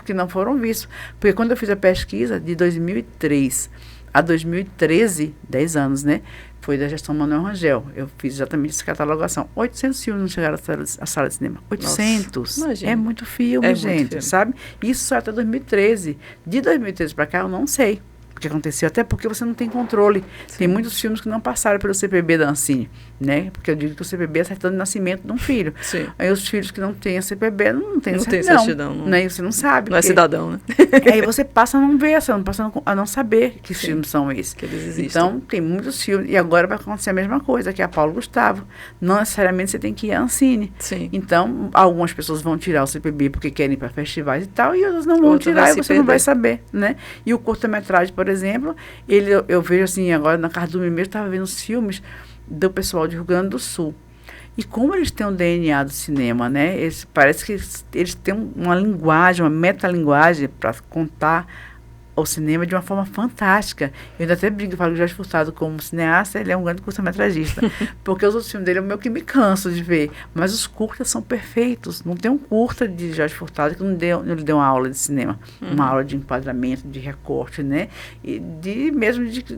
que não foram vistos. Porque quando eu fiz a pesquisa, de 2003 a 2013, 10 anos, né, foi da gestão Manuel Rangel. Eu fiz exatamente essa catalogação. 800 filmes não chegaram à sala de cinema. 800. Nossa, é muito filme, gente, muito filme. Sabe? Isso só até 2013. De 2013 para cá, eu não sei o que aconteceu, até porque você não tem controle. Tem muitos filmes que não passaram pelo CPB da Ancine, né? Porque eu digo que o CPB é certidão de nascimento de um filho. Sim. Aí os filhos que não têm a CPB não têm certidão. Né? Você não sabe. Não é cidadão, né? Aí você passa a não ver, você passa a não saber que filmes são esses. Que eles existem. Então, tem muitos filmes. E agora vai acontecer a mesma coisa, que é a Paulo Gustavo. Não necessariamente você tem que ir à Ancine. Sim. Então, algumas pessoas vão tirar o CPB porque querem ir para festivais e tal, e outras não vão tirar e você não vai saber, né? E o curta-metragem, por exemplo, eu vejo assim, agora na Cardume mesmo, estava vendo os filmes do pessoal de Rio Grande do Sul. E como eles têm um DNA do cinema, né? Parece que eles têm uma linguagem, uma metalinguagem para contar o cinema de uma forma fantástica. Eu ainda até brinco, falo que o Jorge Furtado, como cineasta, ele é um grande curta-metragista. Porque os outros filmes dele é meio que me canso de ver. Mas os curtas são perfeitos. Não tem um curta de Jorge Furtado que não lhe deu uma aula de cinema. Uma aula de enquadramento, de recorte, né? E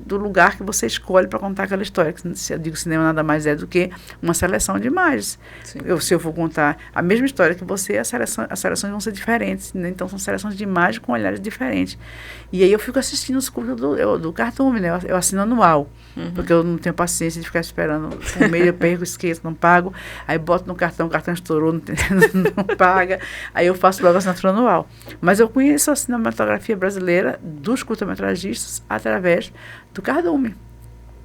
do lugar que você escolhe para contar aquela história. Se eu digo cinema nada mais é do que uma seleção de imagens. Se eu for contar a mesma história que você, as seleções vão ser diferentes. Né? Então, são seleções de imagens com olhares diferentes. E aí eu fico assistindo os cursos do Cardume, né? Eu assino anual, porque eu não tenho paciência de ficar esperando um mês, eu perco, esqueço, não pago. Aí boto no cartão, o cartão estourou, não paga. Aí eu faço logo a assinatura anual. Mas eu conheço a cinematografia brasileira dos curta-metragistas através do Cardume.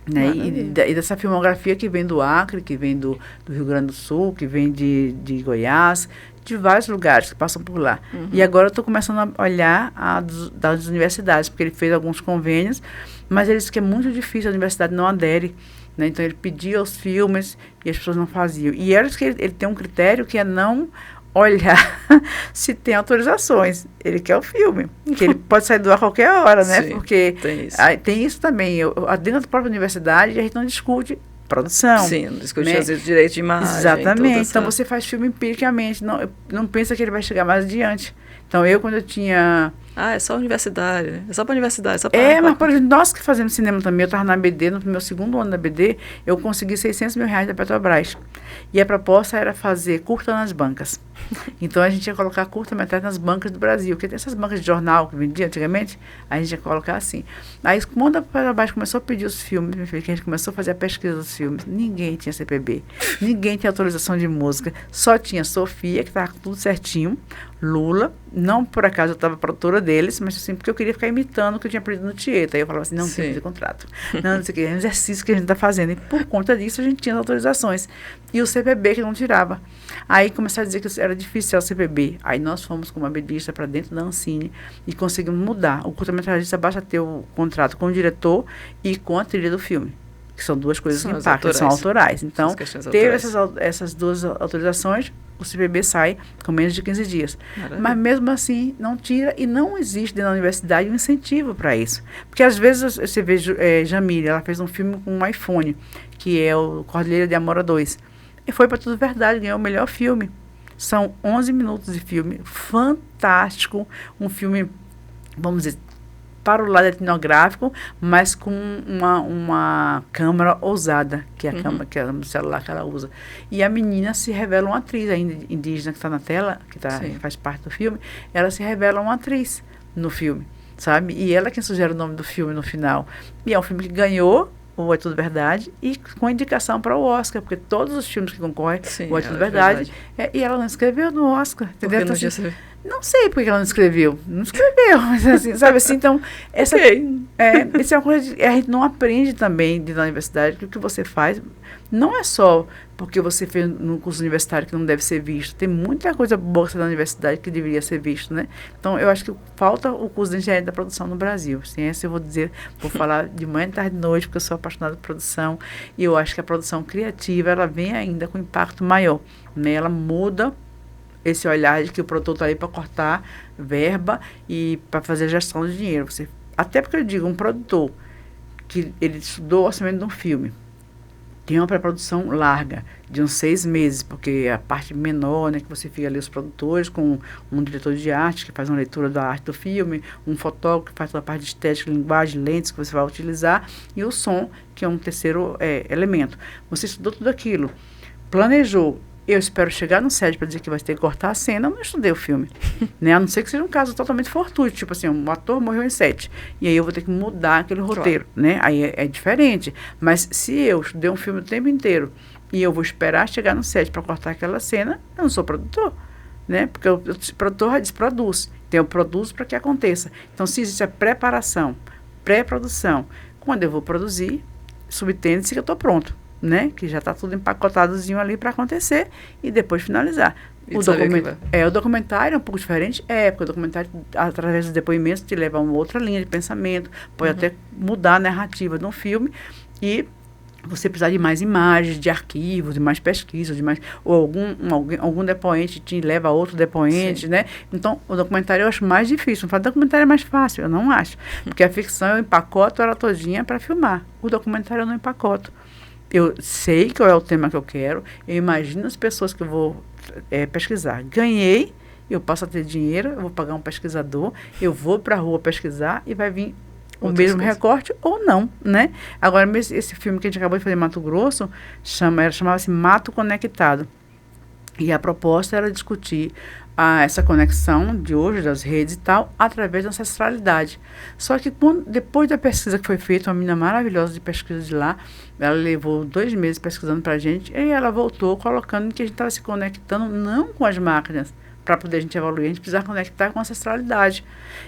Né? E dessa filmografia que vem do Acre, que vem do Rio Grande do Sul, que vem de Goiás, de vários lugares que passam por lá. E agora eu estou começando a olhar das universidades, porque ele fez alguns convênios, mas ele disse que é muito difícil, a universidade não adere. Né? Então ele pedia os filmes e as pessoas não faziam. E ele tem um critério que é não olhar se tem autorizações. Ele quer o filme, que ele pode sair do ar a qualquer hora, né? Sim, porque tem isso. Tem isso também. Dentro da própria universidade, a gente não discute produção. Sim, não discutir né? às vezes direito de imagem. Exatamente. Então você faz filme empiricamente, não pensa que ele vai chegar mais adiante. Então eu, quando eu tinha... é só universidade, né? É só para universidade. Mas por exemplo, nós que fazemos cinema também, eu estava na BD, no meu segundo ano da BD, eu consegui R$600 mil da Petrobras. E a proposta era fazer curta nas bancas. Então a gente ia colocar curta-metragem nas bancas do Brasil, porque tem essas bancas de jornal que vendia antigamente, a gente ia colocar assim. Aí quando a Petrobras começou a pedir os filmes, que a gente começou a fazer a pesquisa dos filmes, ninguém tinha CPB, ninguém tinha autorização de música, só tinha Sofia, que estava tudo certinho, Lula, não por acaso eu estava produtora deles, mas assim, porque eu queria ficar imitando o que eu tinha aprendido no Tieta. Aí eu falava assim, não tem que fazer contrato. Não sei o que, é um exercício que a gente está fazendo. E por conta disso a gente tinha as autorizações. E o CPB que não tirava. Aí começaram a dizer que era difícil o CPB. Aí nós fomos com uma bedista para dentro da Ancine e conseguimos mudar. O curta-metragista basta ter o contrato com o diretor e com a trilha do filme. Que são duas coisas que impactam, são autorais. Então, teve essas duas autorizações, o CPB sai com menos de 15 dias. Maravilha. Mas mesmo assim, não tira e não existe dentro da universidade um incentivo para isso. Porque às vezes você vê Jamília, ela fez um filme com um iPhone, que é o Cordilheira de Amora 2. E foi para Tudo Verdade, ganhou o melhor filme. São 11 minutos de filme, fantástico, um filme, vamos dizer, para o lado etnográfico, mas com uma câmera ousada, que é a câmera, que é o celular que ela usa. E a menina se revela uma atriz, a indígena que está na tela, que faz parte do filme, ela se revela uma atriz no filme, sabe? E ela é quem sugere o nome do filme no final. E é um filme que ganhou o É Tudo Verdade e com indicação para o Oscar, porque todos os filmes que concorrem, o É Tudo Verdade, e ela não escreveu no Oscar, entendeu? Então, assim, não sei por que ela não escreveu. Não escreveu, mas assim, sabe assim, então, essa é uma coisa que a gente não aprende também na universidade, que o que você faz não é só porque você fez no curso universitário que não deve ser visto. Tem muita coisa boa da universidade que deveria ser visto, né? Então, eu acho que falta o curso de engenharia da produção no Brasil. Ciência, eu vou falar de manhã, tarde e noite, porque eu sou apaixonada por produção, e eu acho que a produção criativa, ela vem ainda com impacto maior, né? Ela muda esse olhar de que o produtor está ali para cortar verba e para fazer gestão de dinheiro. Até porque eu digo, um produtor que ele estudou o orçamento de um filme, tem uma pré-produção larga, de uns 6 meses, porque a parte menor, né, que você fica ali os produtores, com um diretor de arte que faz uma leitura da arte do filme, um fotógrafo que faz toda a parte de estética, linguagem, lentes que você vai utilizar, e o som, que é um terceiro elemento. Você estudou tudo aquilo, planejou. Eu espero chegar no set para dizer que vai ter que cortar a cena, eu não estudei o filme. Né? A não ser que seja um caso totalmente fortuito, tipo assim, um ator morreu em set, e aí eu vou ter que mudar aquele roteiro, né? Aí é diferente. Mas se eu estudei um filme o tempo inteiro e eu vou esperar chegar no set para cortar aquela cena, eu não sou produtor, né? Porque o produtor produz. Então eu produzo para que aconteça. Então se existe a preparação, pré-produção, quando eu vou produzir, subtende-se que eu estou pronto. Né? Que já está tudo empacotadozinho ali para acontecer e depois finalizar. O documentário é um pouco diferente, porque o documentário, através dos depoimentos, te leva a uma outra linha de pensamento, pode até mudar a narrativa de um filme e você precisar de mais imagens, de arquivos, de mais pesquisas, ou algum depoente te leva a outro depoente, né? Então, o documentário eu acho mais difícil. O documentário é mais fácil, eu não acho. Porque a ficção eu empacoto ela todinha para filmar. O documentário eu não empacoto. Eu sei qual é o tema que eu quero, eu imagino as pessoas que eu vou pesquisar. Ganhei, eu passo a ter dinheiro, eu vou pagar um pesquisador, eu vou para a rua pesquisar e vai vir o mesmo recorte ou não, né? Agora, esse filme que a gente acabou de fazer em Mato Grosso, chamava-se Mato Conectado. E a proposta era discutir essa conexão de hoje, das redes e tal, através da ancestralidade. Só que depois da pesquisa que foi feita, uma menina maravilhosa de pesquisa de lá, ela levou 2 meses pesquisando para a gente, e ela voltou colocando que a gente estava se conectando não com as máquinas, para poder a gente evoluir, a gente precisa conectar com a ancestralidade.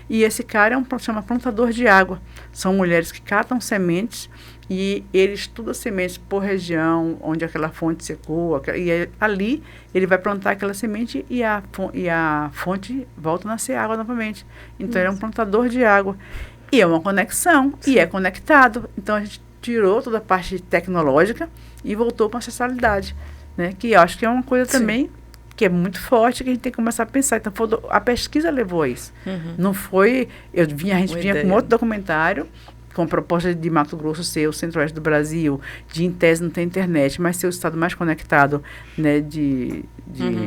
E esse cara chama plantador de água. São mulheres que catam sementes e ele estuda sementes por região, onde aquela fonte secou, e ali ele vai plantar aquela semente e a fonte volta a nascer água novamente. Então ele é um plantador de água. E é uma conexão, e é conectado. Então a gente tirou toda a parte tecnológica e voltou para a ancestralidade, né? Que eu acho que é uma coisa também que é muito forte, que a gente tem que começar a pensar. Então, a pesquisa levou a isso. Não foi... A gente vinha com outro documentário, com a proposta de Mato Grosso ser o centro-oeste do Brasil, de em tese não ter internet, mas ser o estado mais conectado, né, de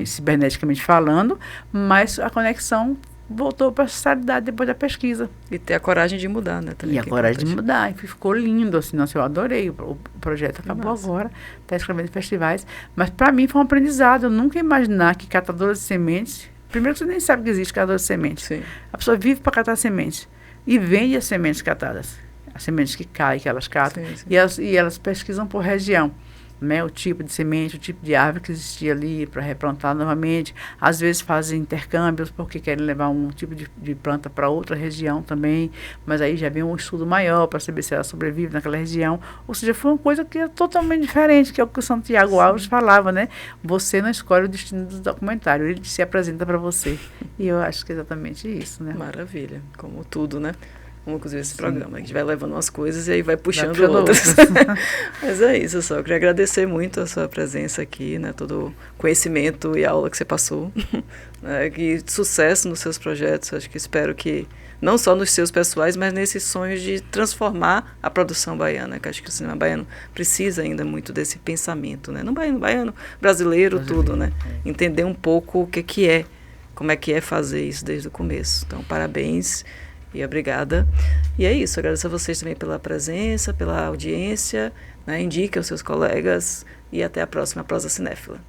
ciberneticamente falando, mas a conexão voltou para a sociedade depois da pesquisa. E ter a coragem de mudar, né? Também, e a coragem de mudar. E ficou lindo, assim, nossa, eu adorei. O projeto acabou agora, está escrevendo festivais. Mas para mim foi um aprendizado. Eu nunca ia imaginar que catadora de sementes... Primeiro que você nem sabe que existe catadora de sementes. Sim. A pessoa vive para catar sementes. E vende as sementes catadas. As sementes que caem, que elas catam. Sim, sim. E elas pesquisam por região. Né, o tipo de semente, o tipo de árvore que existia ali para replantar novamente. Às vezes fazem intercâmbios porque querem levar um tipo de planta para outra região também, mas aí já vem um estudo maior para saber se ela sobrevive naquela região. Ou seja, foi uma coisa que é totalmente diferente, que é o que o Santiago Alves falava, né? Você não escolhe o destino do documentário, ele se apresenta para você. E eu acho que é exatamente isso, né? Maravilha, como tudo, né? Como inclusive esse programa, a gente vai levando umas coisas e aí vai puxando outras. Mas é isso, só eu queria agradecer muito a sua presença aqui, né, todo o conhecimento e aula que você passou, né, e sucesso nos seus projetos. Acho que espero que, não só nos seus pessoais, mas nesses sonhos de transformar a produção baiana, que acho que o cinema baiano precisa ainda muito desse pensamento, né, não baiano, brasileiro, tudo, né, entender um pouco o que é, como é que é fazer isso desde o começo. Então, parabéns. E obrigada. E é isso, agradeço a vocês também pela presença, pela audiência, né? Indique aos seus colegas e até a próxima Prosa Cinéfila.